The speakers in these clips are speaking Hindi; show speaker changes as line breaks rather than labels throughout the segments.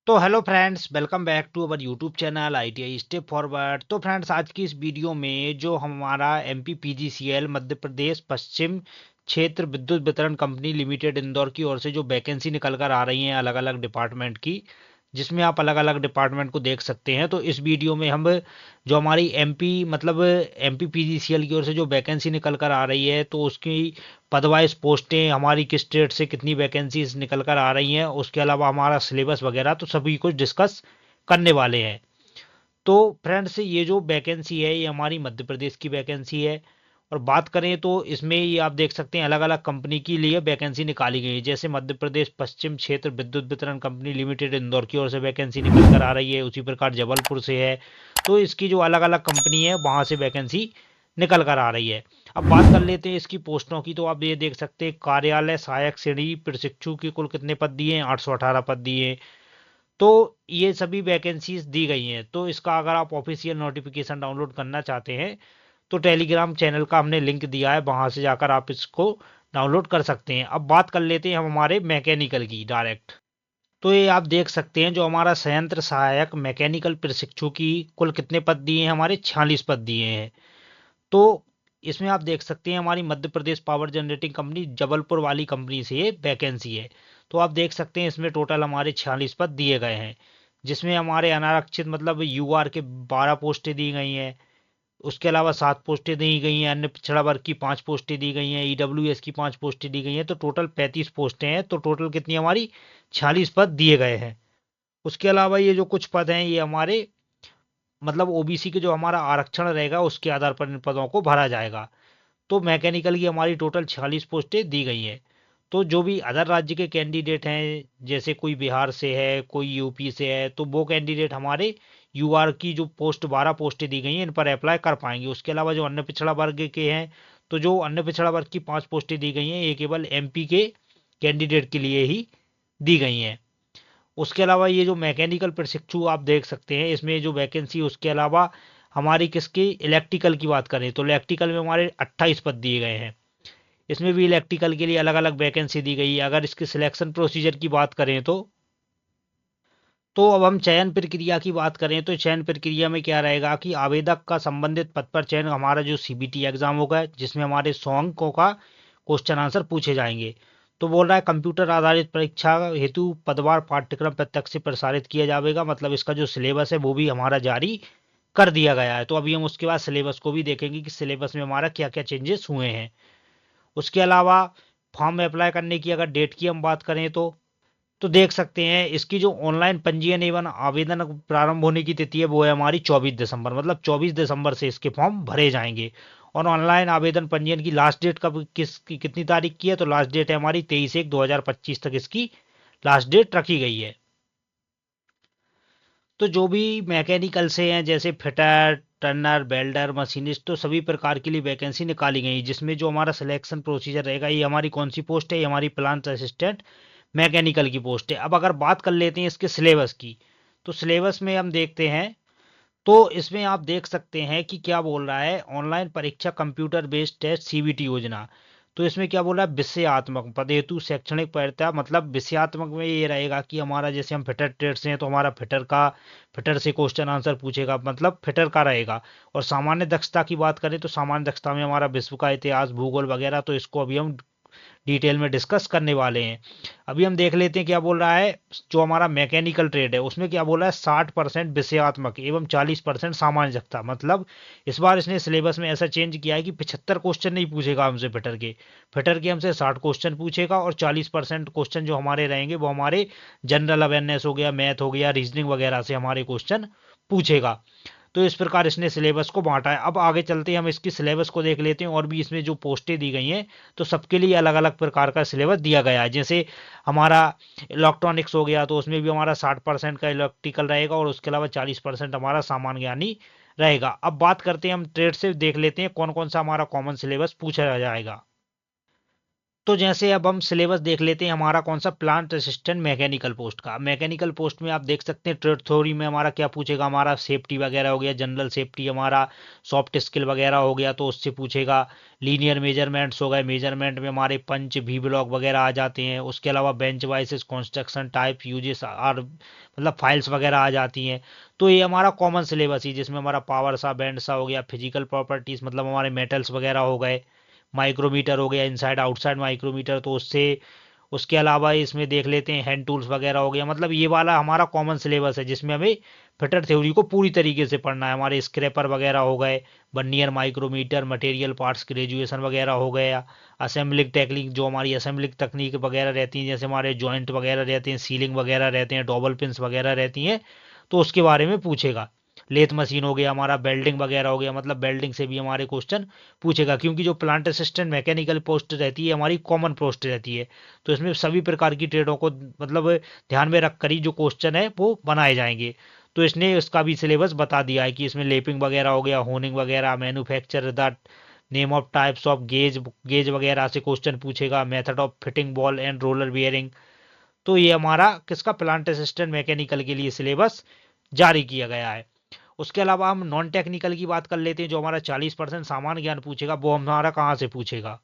तो hello friends, welcome back to our YouTube channel ITI step forward. तो फ्रेंड्स, आज की इस वीडियो में जो हमारा एमपी पीजीसीएल मध्य प्रदेश पश्चिम क्षेत्र विद्युत वितरण कंपनी लिमिटेड इंदौर की ओर से जो वैकेंसी निकल कर आ रही हैं अलग अलग डिपार्टमेंट की, जिसमें आप अलग अलग डिपार्टमेंट को देख सकते हैं। तो इस वीडियो में हम जो हमारी एमपी मतलब एमपी पीजीसीएल की ओर से जो वैकेंसी निकल कर आ रही है तो उसकी पदवाइज पोस्टें हमारी किस स्टेट से कितनी वैकेंसीज निकल कर आ रही हैं, उसके अलावा हमारा सिलेबस वगैरह तो सभी कुछ डिस्कस करने वाले हैं। तो फ्रेंड्स, ये जो वैकेंसी है ये हमारी मध्य प्रदेश की वैकेंसी है। और बात करें तो इसमें ये आप देख सकते हैं अलग अलग कंपनी के लिए वैकेंसी निकाली गई है। जैसे मध्य प्रदेश पश्चिम क्षेत्र विद्युत वितरण कंपनी लिमिटेड इंदौर की ओर से वैकेंसी निकल कर आ रही है, उसी प्रकार जबलपुर से है। तो इसकी जो अलग अलग कंपनी है वहां से वैकेंसी निकल कर आ रही है। अब बात कर लेते हैं इसकी पोस्टों की। तो आप ये देख सकते हैं कार्यालय सहायक श्रेणी प्रशिक्षु की कुल कितने पद दिए हैं, 818 पद दिए हैं। तो ये सभी वैकेंसीज दी गई हैं। तो इसका अगर आप ऑफिशियल नोटिफिकेशन डाउनलोड करना चाहते हैं तो टेलीग्राम चैनल का हमने लिंक दिया है, वहां से जाकर आप इसको डाउनलोड कर सकते हैं। अब बात कर लेते हैं हम हमारे मैकेनिकल की डायरेक्ट। तो ये आप देख सकते हैं जो हमारा संयंत्र सहायक मैकेनिकल प्रशिक्षु की कुल कितने पद दिए हैं, हमारे 46 पद दिए हैं। तो इसमें आप देख सकते हैं हमारी Madhya Pradesh power generating company Jabalpur वाली कंपनी से ये वैकेंसी है। तो आप देख सकते हैं इसमें टोटल हमारे 46 पद दिए गए हैं, जिसमें हमारे अनारक्षित मतलब यूआर के 12 पोस्टें दी गई हैं। उसके अलावा 7 पोस्टें दी गई हैं, अन्य पिछड़ा वर्ग की 5 पोस्टें दी गई हैं, ईडब्ल्यूएस की 5 पोस्टें दी गई हैं। तो टोटल 35 पोस्टें हैं। तो टोटल कितनी हमारी 46 पद दिए गए हैं। उसके अलावा ये जो कुछ पद हैं ये हमारे मतलब ओबीसी के जो हमारा आरक्षण रहेगा उसके आधार पर इन पदों को भरा जाएगा। तो मैकेनिकल की हमारी टोटल 46 पोस्टें दी गई हैं। तो जो भी अदर राज्य के कैंडिडेट हैं, जैसे कोई बिहार से है, कोई यूपी से है, तो वो कैंडिडेट हमारे यूआर की जो पोस्ट 12 पोस्टें दी गई हैं इन पर अप्लाई कर पाएंगे। उसके अलावा जो अन्य पिछड़ा वर्ग के हैं, तो जो अन्य पिछड़ा वर्ग की 5 पोस्टें दी गई हैं ये केवल एमपी के कैंडिडेट के लिए ही दी गई हैं। उसके अलावा ये जो मैकेनिकल प्रशिक्षु आप देख सकते हैं इसमें जो वैकेंसी, उसके अलावा हमारी किसकी इलेक्ट्रिकल की बात करें तो इलेक्ट्रिकल में हमारे 28 पद दिए गए हैं। इसमें भी इलेक्ट्रिकल के लिए अलग अलग वैकेंसी दी गई है। अगर इसके सिलेक्शन प्रोसीजर की बात करें तो अब हम चयन प्रक्रिया की बात करें तो चयन प्रक्रिया में क्या रहेगा कि आवेदक का संबंधित पद पर चयन हमारा जो सीबीटी एग्जाम होगा, जिसमें हमारे 100 अंकों का क्वेश्चन आंसर पूछे जाएंगे। तो बोल रहा है कंप्यूटर आधारित परीक्षा हेतु पदवार पाठ्यक्रम प्रत्यक्ष से प्रसारित किया जाएगा। मतलब इसका जो सिलेबस है वो भी हमारा जारी कर दिया गया है। तो अभी हम उसके बाद सिलेबस को भी देखेंगे कि सिलेबस में हमारा क्या क्या चेंजेस हुए हैं। उसके अलावा फॉर्म में अप्लाई करने की अगर डेट की हम बात करें तो देख सकते हैं इसकी जो ऑनलाइन पंजीयन एवं आवेदन प्रारंभ होने की तिथि है वो है हमारी 24 दिसंबर। मतलब 24 दिसंबर से इसके फॉर्म भरे जाएंगे। और ऑनलाइन आवेदन पंजीयन की लास्ट डेट कब कितनी तारीख की है तो लास्ट डेट है हमारी 23/1/2025 तक इसकी लास्ट डेट रखी गई है। तो जो भी मैकेनिकल से हैं जैसे फिटर, टर्नर, वेल्डर, मशीनिस्ट, तो सभी प्रकार के लिए वैकेंसी निकाली गई, जिसमें जो हमारा सिलेक्शन प्रोसीजर रहेगा ये हमारी कौन सी पोस्ट है, ये हमारी प्लांट असिस्टेंट मैकेनिकल की पोस्ट है। अब अगर बात कर लेते हैं इसके सिलेबस की, तो सिलेबस में हम देखते हैं तो इसमें आप देख सकते हैं कि क्या बोल रहा है, ऑनलाइन परीक्षा कंप्यूटर बेस्ड टेस्ट सीबीटी योजना। तो इसमें क्या बोल रहा है, विषयात्मक पद हेतु शैक्षणिक पात्रता। मतलब विषयात्मक में ये रहेगा कि हमारा जैसे हम फिटर ट्रेड से हैं तो हमारा फिटर से क्वेश्चन आंसर पूछेगा, मतलब फिटर का रहेगा। और सामान्य दक्षता की बात करें तो सामान्य दक्षता में हमारा विश्व का इतिहास, भूगोल वगैरह, तो इसको अभी हम डिटेल में डिस्कस करने वाले हैं। अभी हम देख लेते हैं क्या बोल रहा है। जो हमारा मैकेनिकल ट्रेड है उसमें क्या बोल रहा है, 60% विषयात्मक एवं 40% सामान्य दक्षता। मतलब इस बार इसने सिलेबस में ऐसा चेंज किया है कि 75 क्वेश्चन नहीं पूछेगा हमसे फिटर के हमसे 60 क्वेश्चन पूछेगा। और 40% क्वेश्चन जो हमारे रहेंगे वो हमारे जनरल अवेयरनेस हो गया, मैथ हो गया, रीजनिंग वगैरह से हमारे क्वेश्चन पूछेगा। तो इस प्रकार इसने सिलेबस को बांटा है। अब आगे चलते हैं हम इसकी सिलेबस को देख लेते हैं और भी इसमें जो पोस्टें दी गई हैं तो सबके लिए अलग अलग प्रकार का सिलेबस दिया गया है। जैसे हमारा इलेक्ट्रॉनिक्स हो गया तो उसमें भी हमारा 60% का इलेक्ट्रिकल रहेगा और उसके अलावा 40% हमारा सामान्य ज्ञानी रहेगा। अब बात करते हैं हम ट्रेड से, देख लेते हैं कौन कौन सा हमारा कॉमन सिलेबस पूछा जाएगा। तो जैसे अब हम सिलेबस देख लेते हैं हमारा कौन सा, प्लांट असिस्टेंट मैकेनिकल पोस्ट का। मैकेनिकल पोस्ट में आप देख सकते हैं ट्रेड थ्योरी में हमारा क्या पूछेगा, हमारा सेफ्टी वगैरह हो गया, जनरल सेफ्टी, हमारा सॉफ्ट स्किल वगैरह हो गया तो उससे पूछेगा। लीनियर मेजरमेंट्स हो गए, मेजरमेंट में हमारे पंच भी ब्लॉक वगैरह आ जाते हैं। उसके अलावा bench vices, construction type uses और मतलब फाइल्स वगैरह आ जाती हैं। तो ये हमारा कॉमन सिलेबस ही, जिसमें हमारा पावर सा, बैंड सा हो गया, फिजिकल प्रॉपर्टीज मतलब हमारे मेटल्स वगैरह हो गए, माइक्रोमीटर हो गया, इनसाइड आउटसाइड माइक्रोमीटर तो उससे। उसके अलावा इसमें देख लेते हैं हैंड टूल्स वगैरह हो गया। मतलब ये वाला हमारा कॉमन सिलेबस है जिसमें हमें फिटर थ्योरी को पूरी तरीके से पढ़ना है। हमारे स्क्रैपर वगैरह हो गए, vernier micrometer, material parts graduation वगैरह हो गया, असेंबलिंग टेक्निक जो हमारी असेंबलिंग तकनीक वगैरह रहती हैं, जैसे हमारे जॉइंट वगैरह रहते हैं, सीलिंग वगैरह रहते हैं, डबल पिंस वगैरह रहती हैं, तो उसके बारे में पूछेगा। लेथ मशीन हो गया, हमारा बेल्डिंग वगैरह हो गया, मतलब बेल्डिंग से भी हमारे क्वेश्चन पूछेगा, क्योंकि जो प्लांट असिस्टेंट मैकेनिकल पोस्ट रहती है हमारी कॉमन पोस्ट रहती है। तो इसमें सभी प्रकार की ट्रेडों को मतलब ध्यान में रखकर ही जो क्वेश्चन है वो बनाए जाएंगे। तो इसने उसका भी सिलेबस बता दिया है कि इसमें लेपिंग वगैरह हो गया, होनिंग वगैरह, manufacture the name of types of gauge, gauge वगैरह से क्वेश्चन पूछेगा, method of fitting ball and roller bearing. तो ये हमारा किसका, प्लांट असिस्टेंट मैकेनिकल के लिए सिलेबस जारी किया गया है। उसके अलावा हम नॉन टेक्निकल की बात कर लेते हैं। जो हमारा 40% सामान्य ज्ञान पूछेगा वो हमारा कहाँ से पूछेगा।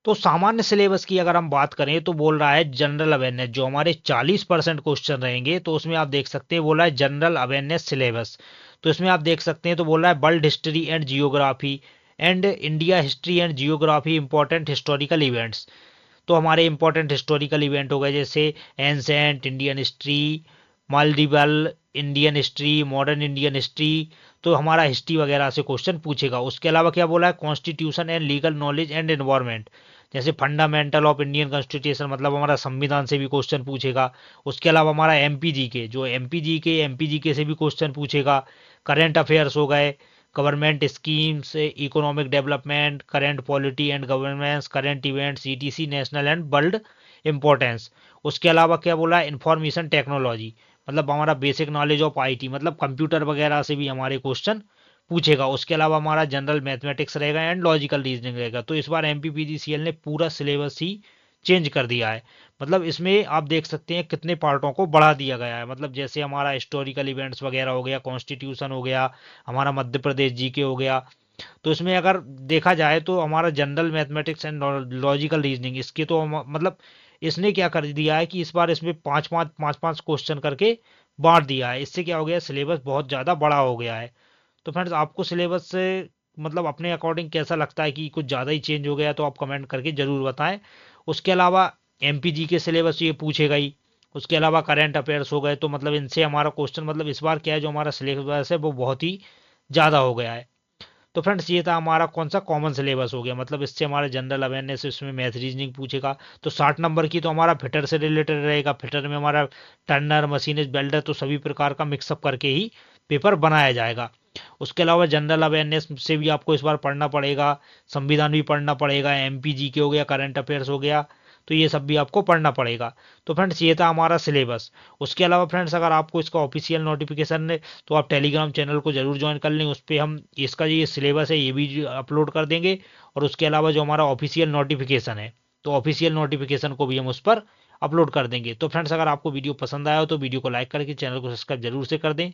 तो सामान्य सिलेबस की अगर हम बात करें तो बोल रहा है जनरल अवेयरनेस, जो हमारे 40% क्वेश्चन रहेंगे तो उसमें आप देख सकते हैं बोल रहा है जनरल अवेयरनेस सिलेबस। तो इसमें आप देख सकते हैं तो बोल रहा है world history and geography and India history and geography, important historical events. तो हमारे इंपॉर्टेंट हिस्टोरिकल इवेंट हो गए जैसे ancient Indian history, medieval Indian history, modern Indian history. तो हमारा हिस्ट्री वगैरह से क्वेश्चन पूछेगा। उसके अलावा क्या बोला है, constitution and legal knowledge and environment, जैसे फंडामेंटल ऑफ इंडियन कॉन्स्टिट्यूशन मतलब हमारा संविधान से भी क्वेश्चन पूछेगा। उसके अलावा हमारा एमपीजी के, जो एमपीजी के से भी क्वेश्चन पूछेगा। करंट अफेयर्स हो गए, government schemes, economic development, current polity and governance, current events, etc, national and world importance. उसके अलावा क्या बोला, इंफॉर्मेशन टेक्नोलॉजी मतलब हमारा बेसिक नॉलेज ऑफ आईटी, मतलब कंप्यूटर वगैरह से भी हमारे क्वेश्चन पूछेगा। उसके अलावा हमारा जनरल मैथमेटिक्स रहेगा एंड लॉजिकल रीजनिंग रहेगा। तो इस बार एमपीपीजीसीएल ने पूरा सिलेबस ही चेंज कर दिया है। मतलब इसमें आप देख सकते हैं कितने पार्टों को बढ़ा दिया गया है। मतलब जैसे हमारा हिस्टोरिकल इवेंट्स वगैरह हो गया, कॉन्स्टिट्यूशन हो गया, हमारा मध्य प्रदेश जीके हो गया। तो इसमें अगर देखा जाए तो हमारा general mathematics and logical reasoning इसके तो मतलब इसने क्या कर दिया है कि इस बार इसमें पाँच पाँच क्वेश्चन करके बांट दिया है। इससे क्या हो गया, सिलेबस बहुत ज़्यादा बड़ा हो गया है। तो फ्रेंड्स आपको सिलेबस से मतलब अपने अकॉर्डिंग कैसा लगता है कि कुछ ज़्यादा ही चेंज हो गया, तो आप कमेंट करके ज़रूर बताएं। उसके अलावा एमपीजी के सिलेबस ये पूछेगा ही। उसके अलावा करंट अफेयर्स हो गए, तो मतलब इनसे हमारा क्वेश्चन मतलब इस बार क्या है, जो हमारा सिलेबस है वो बहुत ही ज़्यादा हो गया है। तो फ्रेंड्स ये था हमारा कौन सा, कॉमन सिलेबस हो गया। मतलब इससे हमारा जनरल अवेयरनेस, इसमें मैथ रीजनिंग पूछेगा। तो 60 नंबर की तो हमारा फिटर से रिलेटेड रहेगा। फिटर में हमारा टर्नर, मशीनिस्ट, वेल्डर तो सभी प्रकार का मिक्सअप करके ही पेपर बनाया जाएगा। उसके अलावा जनरल अवेयरनेस से भी आपको इस बार पढ़ना पड़ेगा, संविधान भी पढ़ना पड़ेगा, एमपीजी के हो गया, करंट अफेयर्स हो गया, तो ये सब भी आपको पढ़ना पड़ेगा। तो फ्रेंड्स ये था हमारा सिलेबस। उसके अलावा फ्रेंड्स अगर आपको इसका ऑफिशियल नोटिफिकेशन है तो आप टेलीग्राम चैनल को जरूर ज्वाइन कर लें। उस पर हम इसका ये सिलेबस है ये भी अपलोड कर देंगे। और उसके अलावा जो हमारा ऑफिशियल नोटिफिकेशन है, तो ऑफिशियल नोटिफिकेशन को भी हम उस पर अपलोड कर देंगे। तो फ्रेंड्स अगर आपको वीडियो पसंद आया हो तो वीडियो को लाइक करके चैनल को सब्सक्राइब जरूर से कर दें।